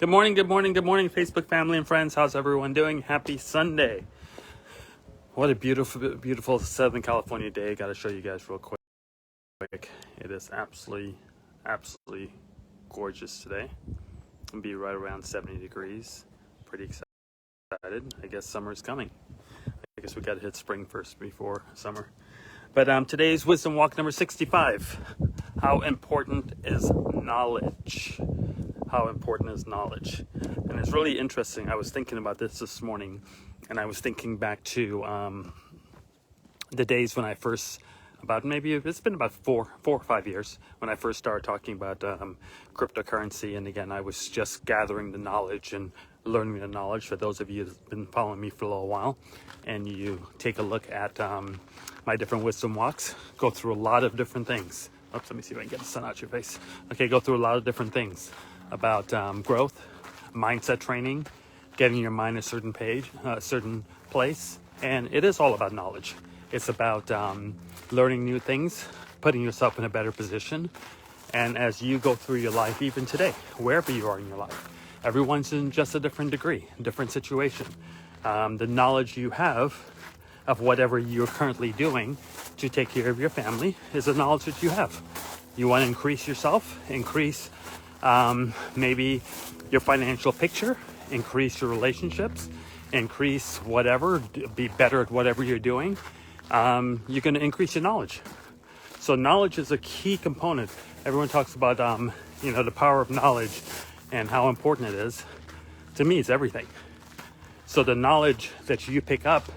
Good morning, Facebook family and friends. How's everyone doing? Happy Sunday. What a beautiful Southern California day. Got to show you guys real quick. It is absolutely gorgeous today. It'll be right around 70 degrees. Pretty excited. I guess summer's coming. I guess we got to hit spring first before summer. But today's Wisdom Walk number 65. How important is knowledge? How important is knowledge? And it's really interesting. I was thinking about this morning, and I was thinking back to the days when I first, it's been about four or 5 years when I first started talking about cryptocurrency. And again, I was just gathering the knowledge and learning the knowledge. For those of you who've been following me for a little while, and you take a look at my different wisdom walks, go through a lot of different things. Oops, let me see if I can get the sun out your face. Okay, go through a lot of different things about growth, mindset training, getting your mind a certain place. And it is all about knowledge. It's about learning new things, putting yourself in a better position. And as you go through your life, even today, wherever you are in your life, everyone's in just a different degree, different situation. The knowledge you have of whatever you're currently doing to take care of your family is the knowledge that you have. You want to increase yourself, increase maybe your financial picture, increase your relationships, increase whatever, be better at whatever you're doing. You're going to increase your knowledge. So knowledge is a key component. Everyone talks about, the power of knowledge and how important it is. To me, it's everything. So the knowledge that you pick up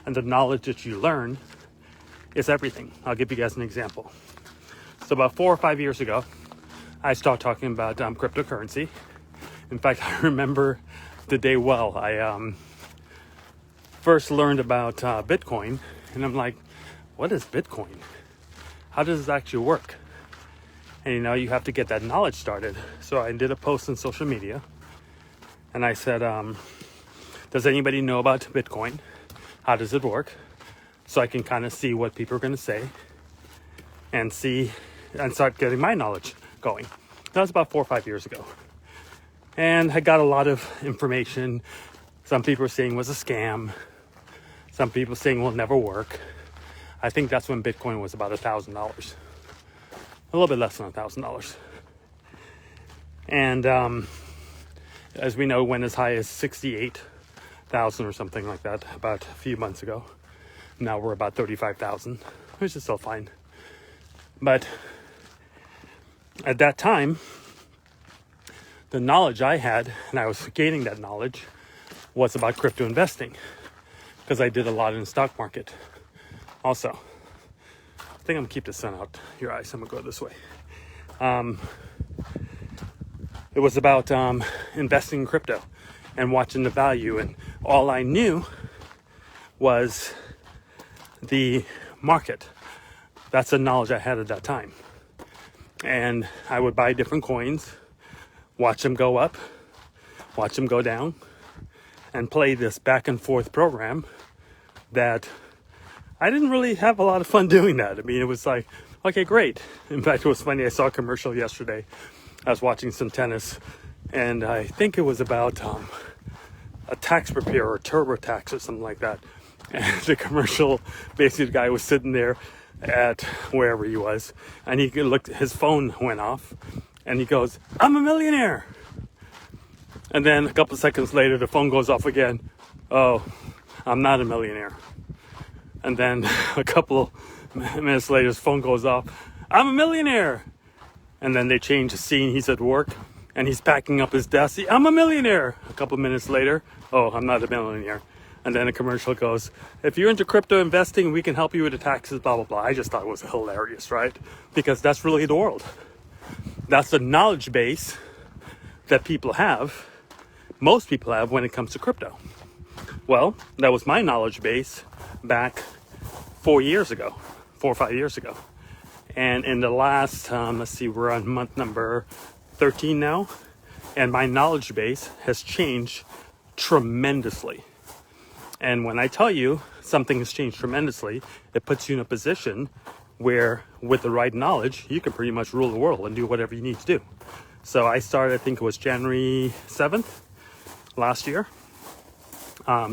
and the knowledge that you learn is everything. I'll give you guys an example. So about 4 or 5 years ago, I started talking about cryptocurrency. In fact, I remember the day well. I first learned about Bitcoin, and I'm like, what is Bitcoin? How does it actually work? And you have to get that knowledge started. So I did a post on social media, and I said, does anybody know about Bitcoin? How does it work? So I can kind of see what people are going to say and start getting my knowledge going. That was about 4 or 5 years ago. And I got a lot of information. Some people were saying it was a scam. Some people saying it will never work. I think that's when Bitcoin was about $1,000. A little bit less than $1,000. And as we know, it went as high as 68,000 or something like that about a few months ago. Now we're about 35,000, which is still fine. But at that time, the knowledge I had, and I was gaining that knowledge, was about crypto investing, because I did a lot in the stock market. Also, I think I'm gonna keep the sun out your eyes. I'm gonna go this way. It was about investing in crypto and watching the value, and all I knew was the market. That's the knowledge I had at that time. And I would buy different coins, watch them go up, watch them go down, and play this back and forth program that I didn't really have a lot of fun doing that. I mean, it was like, okay, great. In fact, it was funny. I saw a commercial yesterday. I was watching some tennis, and I think it was about a tax preparer or TurboTax or something like that. And the commercial, basically the guy was sitting there at wherever he was, and he looked, his phone went off, and he goes, "I'm a millionaire." And then a couple of seconds later, the phone goes off again. "Oh, I'm not a millionaire." And then a couple of minutes later, his phone goes off. "I'm a millionaire." And then they change the scene. He's at work, and he's packing up his desk. "I'm a millionaire." A couple of minutes later, "Oh, I'm not a millionaire." And then a commercial goes, "If you're into crypto investing, we can help you with the taxes, blah, blah, blah." I just thought it was hilarious, right? Because that's really the world. That's the knowledge base that people have, most people have, when it comes to crypto. Well, that was my knowledge base back 4 or 5 years ago. And in the last, we're on month number 13 now, and my knowledge base has changed tremendously. And when I tell you something has changed tremendously, it puts you in a position where, with the right knowledge, you can pretty much rule the world and do whatever you need to do. So I started, I think it was January 7th last year,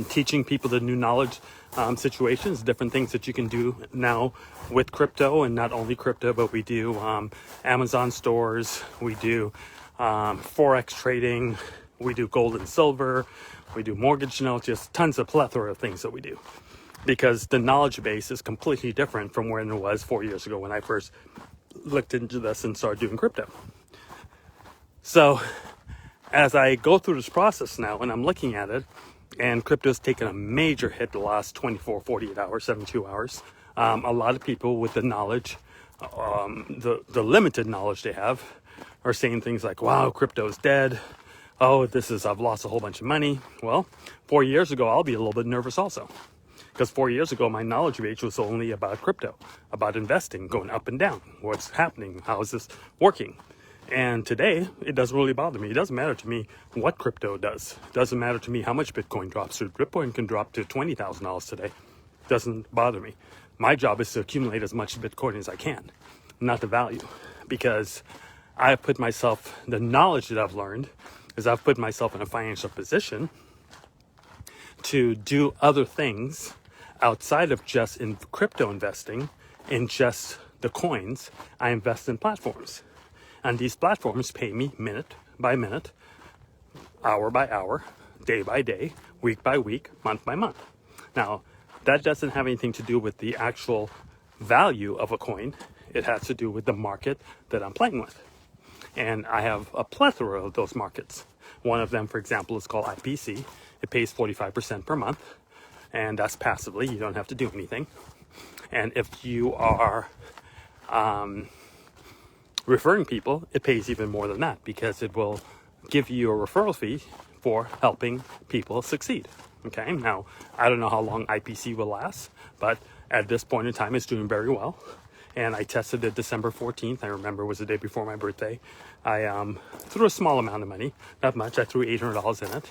teaching people the new knowledge situations, different things that you can do now with crypto, and not only crypto, but we do Amazon stores, we do Forex trading, we do gold and silver, we do mortgage notes, just tons of plethora of things that we do. Because the knowledge base is completely different from where it was 4 years ago when I first looked into this and started doing crypto. So as I go through this process now and I'm looking at it, and crypto's taken a major hit the last 24, 48 hours, 72 hours. A lot of people with the knowledge, the limited knowledge they have, are saying things like, wow, crypto's dead. Oh, I've lost a whole bunch of money. Well, 4 years ago, I'll be a little bit nervous also. Because 4 years ago, my knowledge base was only about crypto, about investing, going up and down. What's happening? How is this working? And today, it doesn't really bother me. It doesn't matter to me what crypto does. It doesn't matter to me how much Bitcoin drops. So Bitcoin can drop to $20,000 today. It doesn't bother me. My job is to accumulate as much Bitcoin as I can, not the value. Because I've put myself, the knowledge that I've learned is I've put myself in a financial position to do other things outside of just in crypto investing, in just the coins. I invest in platforms. And these platforms pay me minute by minute, hour by hour, day by day, week by week, month by month. Now, that doesn't have anything to do with the actual value of a coin. It has to do with the market that I'm playing with. And I have a plethora of those markets. One of them, for example, is called IPC. It pays 45% per month. And that's passively. You don't have to do anything. And if you are referring people, it pays even more than that, because it will give you a referral fee for helping people succeed. Okay, now I don't know how long IPC will last, but at this point in time, it's doing very well. And I tested it December 14th. I remember it was the day before my birthday. I threw a small amount of money, not much. I threw $800 in it.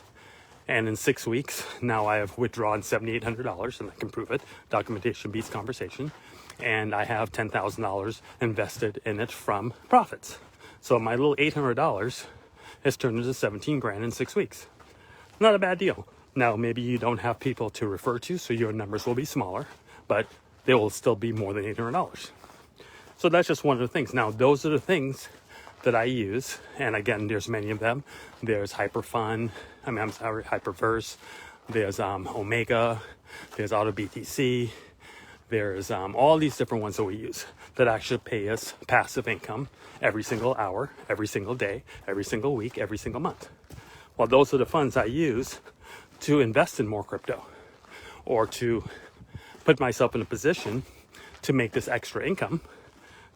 And in 6 weeks, now I have withdrawn $7,800, and I can prove it. Documentation beats conversation. And I have $10,000 invested in it from profits. So my little $800 has turned into 17 grand in 6 weeks. Not a bad deal. Now, maybe you don't have people to refer to, so your numbers will be smaller, but they will still be more than $800. So that's just one of the things. Now, those are the things that I use. And again, there's many of them. There's Hyperverse. There's Omega. There's AutoBTC. There's all these different ones that we use that actually pay us passive income every single hour, every single day, every single week, every single month. Well, those are the funds I use to invest in more crypto, or to put myself in a position to make this extra income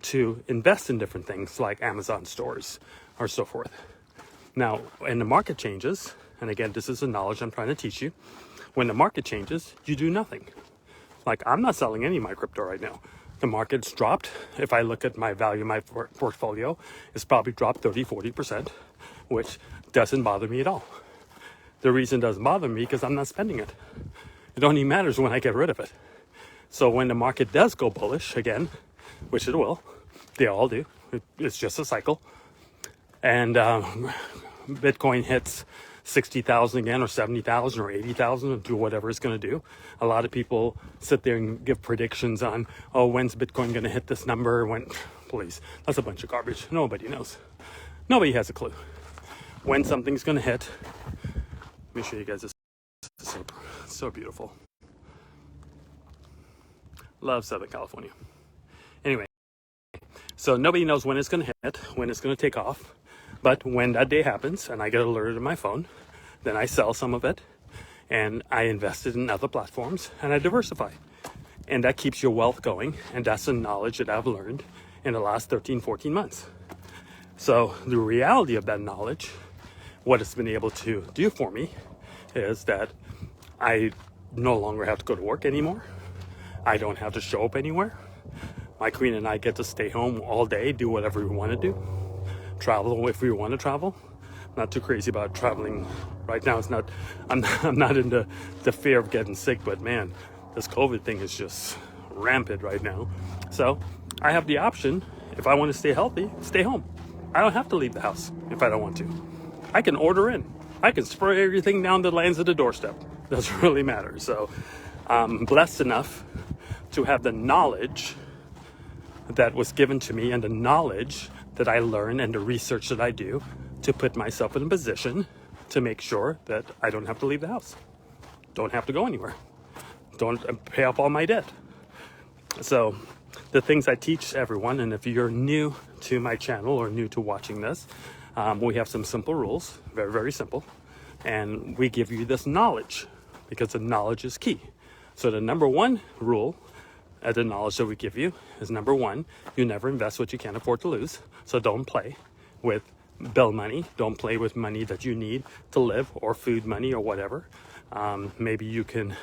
to invest in different things like Amazon stores or so forth. Now, when the market changes, and again, this is the knowledge I'm trying to teach you, when the market changes, you do nothing. Like, I'm not selling any of my crypto right now. The market's dropped. If I look at my value of my portfolio, it's probably dropped 30-40%, which doesn't bother me at all. The reason it doesn't bother me because I'm not spending it. It only matters when I get rid of it. So when the market does go bullish again, which it will, they all do. It's just a cycle. And Bitcoin hits 60,000 again, or 70,000 or 80,000, and do whatever it's going to do. A lot of people sit there and give predictions on, oh, when's Bitcoin going to hit this number? When? Please, that's a bunch of garbage. Nobody knows. Nobody has a clue when something's going to hit. Let me show you guys this. It's so beautiful. Love Southern California. Anyway, so nobody knows when it's going to hit, when it's going to take off. But when that day happens and I get alerted on my phone, then I sell some of it and I invest it in other platforms and I diversify. And that keeps your wealth going. And that's the knowledge that I've learned in the last 13, 14 months. So the reality of that knowledge, what it's been able to do for me, is that I no longer have to go to work anymore. I don't have to show up anywhere. My queen and I get to stay home all day, do whatever we want to do. Travel if we want to travel. Not too crazy about traveling right now. It's not. I'm not in the fear of getting sick, but man, this COVID thing is just rampant right now. So I have the option, if I want to stay healthy, stay home. I don't have to leave the house if I don't want to. I can order in. I can spray everything down that lands at the doorstep. Doesn't really matter. So I'm blessed enough to have the knowledge that was given to me and the knowledge that I learn and the research that I do to put myself in a position to make sure that I don't have to leave the house. Don't have to go anywhere. Don't pay off all my debt. So the things I teach everyone, and if you're new to my channel or new to watching this, we have some simple rules, very, very simple. And we give you this knowledge because the knowledge is key. So the number one rule, the knowledge that we give you is number one, you never invest what you can't afford to lose. So don't play with bill money. Don't play with money that you need to live or food money or whatever. Maybe you can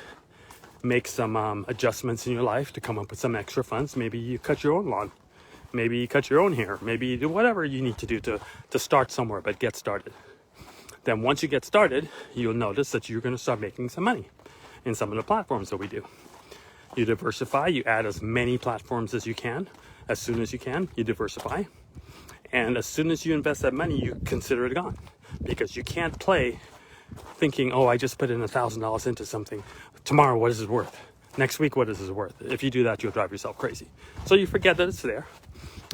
make some adjustments in your life to come up with some extra funds. Maybe you cut your own lawn. Maybe you cut your own hair. Maybe you do whatever you need to do to start somewhere, but get started. Then once you get started, you'll notice that you're going to start making some money in some of the platforms that we do. You diversify, you add as many platforms as you can. As soon as you can, you diversify. And as soon as you invest that money, you consider it gone. Because you can't play thinking, oh, I just put in $1,000 into something. Tomorrow, what is it worth? Next week, what is it worth? If you do that, you'll drive yourself crazy. So you forget that it's there.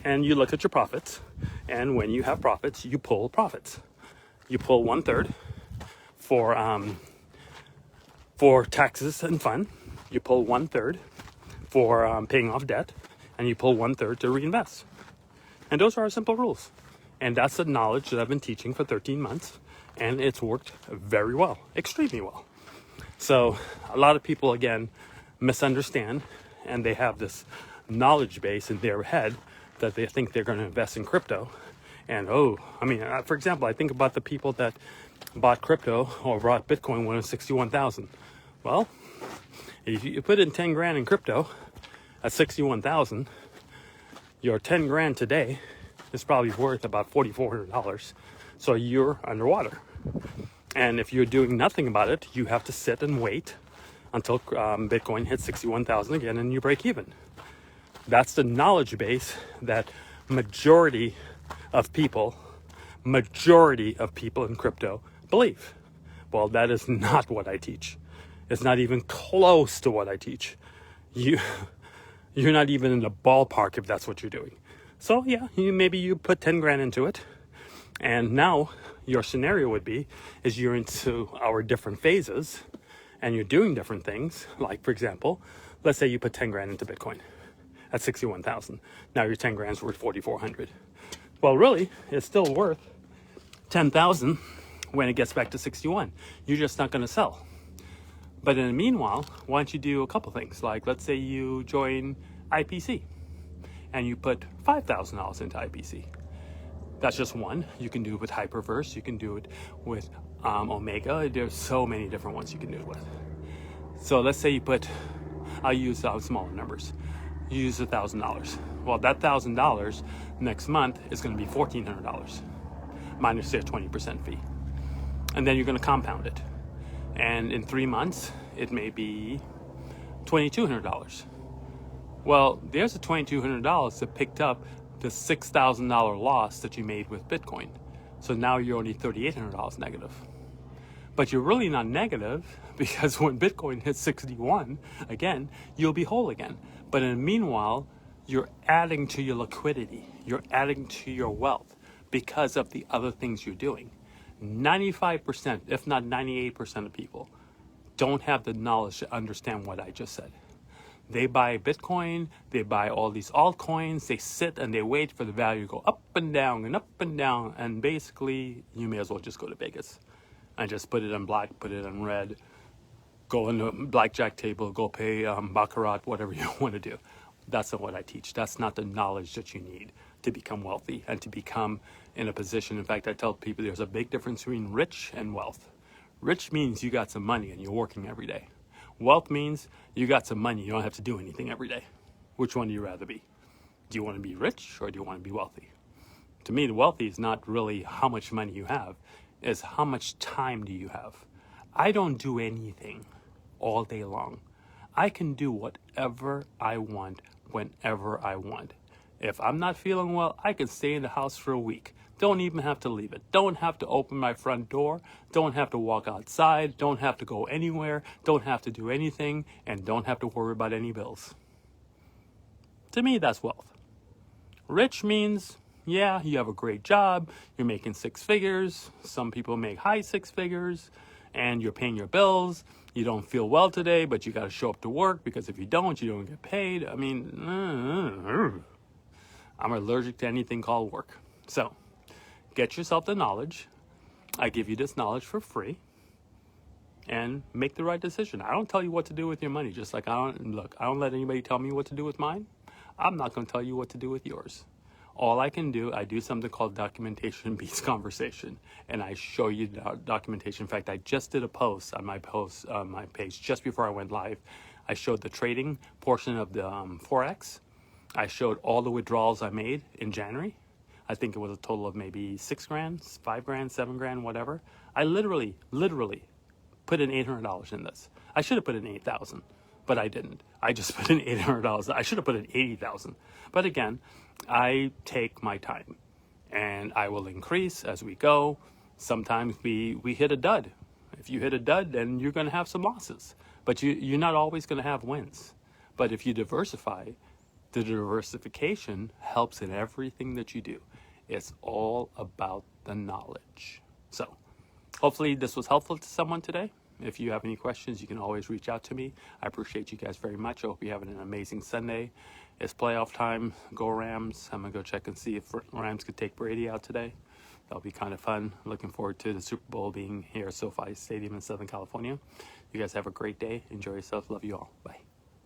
And you look at your profits. And when you have profits, you pull profits. You pull 1/3 for taxes and fun. You pull 1/3 for paying off debt. And you pull 1/3 to reinvest. And those are our simple rules. And that's the knowledge that I've been teaching for 13 months. And it's worked very well, extremely well. So a lot of people, again, misunderstand. And they have this knowledge base in their head that they think they're going to invest in crypto. And for example, I think about the people that bought crypto or bought Bitcoin when it was 61,000. Well, if you put in 10 grand in crypto at 61,000, your 10 grand today is probably worth about $4,400. So you're underwater. And if you're doing nothing about it, you have to sit and wait until Bitcoin hits 61,000 again and you break even. That's the knowledge base that majority of people in crypto believe. Well, that is not what I teach. It's not even close to what I teach. You're not even in the ballpark if that's what you're doing. So yeah, maybe you put 10 grand into it. And now your scenario would be, is you're into our different phases and you're doing different things. Like for example, let's say you put 10 grand into Bitcoin at 61,000. Now your 10 grand is worth 4,400. Well, really, it's still worth 10,000 when it gets back to 61. You're just not going to sell. But in the meanwhile, why don't you do a couple things? Like, let's say you join IPC and you put $5,000 into IPC. That's just one. You can do it with Hyperverse. You can do it with Omega. There's so many different ones you can do it with. So let's say you put, I'll use smaller numbers. You use $1,000. Well, that $1,000 next month is going to be $1,400 minus their 20% fee. And then you're going to compound it. And in 3 months, it may be $2,200. Well, there's the $2,200 that picked up the $6,000 loss that you made with Bitcoin. So now you're only $3,800 negative. But you're really not negative because when Bitcoin hits 61, again, you'll be whole again. But in the meanwhile, you're adding to your liquidity. You're adding to your wealth because of the other things you're doing. 95%, if not 98% of people don't have the knowledge to understand what I just said. They buy Bitcoin, they buy all these altcoins, they sit and they wait for the value to go up and down and up and down. And basically, you may as well just go to Vegas and just put it in black, put it in red, go in the blackjack table, go pay baccarat, whatever you want to do. That's not what I teach. That's not the knowledge that you need to become wealthy and to become in a position. In fact, I tell people there's a big difference between rich and wealth. Rich means you got some money and you're working every day. Wealth means you got some money, you don't have to do anything every day. Which one do you rather be? Do you want to be rich or do you want to be wealthy? To me, the wealthy is not really how much money you have, it's how much time do you have. I don't do anything all day long. I can do whatever I want, whenever I want. If I'm not feeling well, I can stay in the house for a week. Don't even have to leave it. Don't have to open my front door. Don't have to walk outside. Don't have to go anywhere. Don't have to do anything. And don't have to worry about any bills. To me, that's wealth. Rich means, yeah, you have a great job. You're making six figures. Some people make high six figures. And you're paying your bills. You don't feel well today, but you got to show up to work, because if you don't get paid. I mean, I'm allergic to anything called work. So get yourself the knowledge. I give you this knowledge for free, and make the right decision. I don't tell you what to do with your money, just like I don't let anybody tell me what to do with mine. I'm not going to tell you what to do with yours. All I can do, I do something called documentation beats conversation, and I show you documentation. In fact, I just did a post on my page just before I went live. I showed the trading portion of the Forex. I showed all the withdrawals I made in January. I think it was a total of maybe 6 grand, 5 grand, 7 grand, whatever. I literally put in $800 in this. I should have put in 8,000, but I didn't. I just put in $800. I should have put in 80,000. But again, I take my time, and I will increase as we go. Sometimes we hit a dud. If you hit a dud, then you're going to have some losses, but you're not always going to have wins. But if you diversify, the diversification helps in everything that you do. It's all about the knowledge. So hopefully this was helpful to someone today. If you have any questions, you can always reach out to me. I appreciate you guys very much. I hope you're having an amazing Sunday. It's playoff time. Go Rams. I'm going to go check and see if Rams could take Brady out today. That'll be kind of fun. Looking forward to the Super Bowl being here at SoFi Stadium in Southern California. You guys have a great day. Enjoy yourself. Love you all. Bye.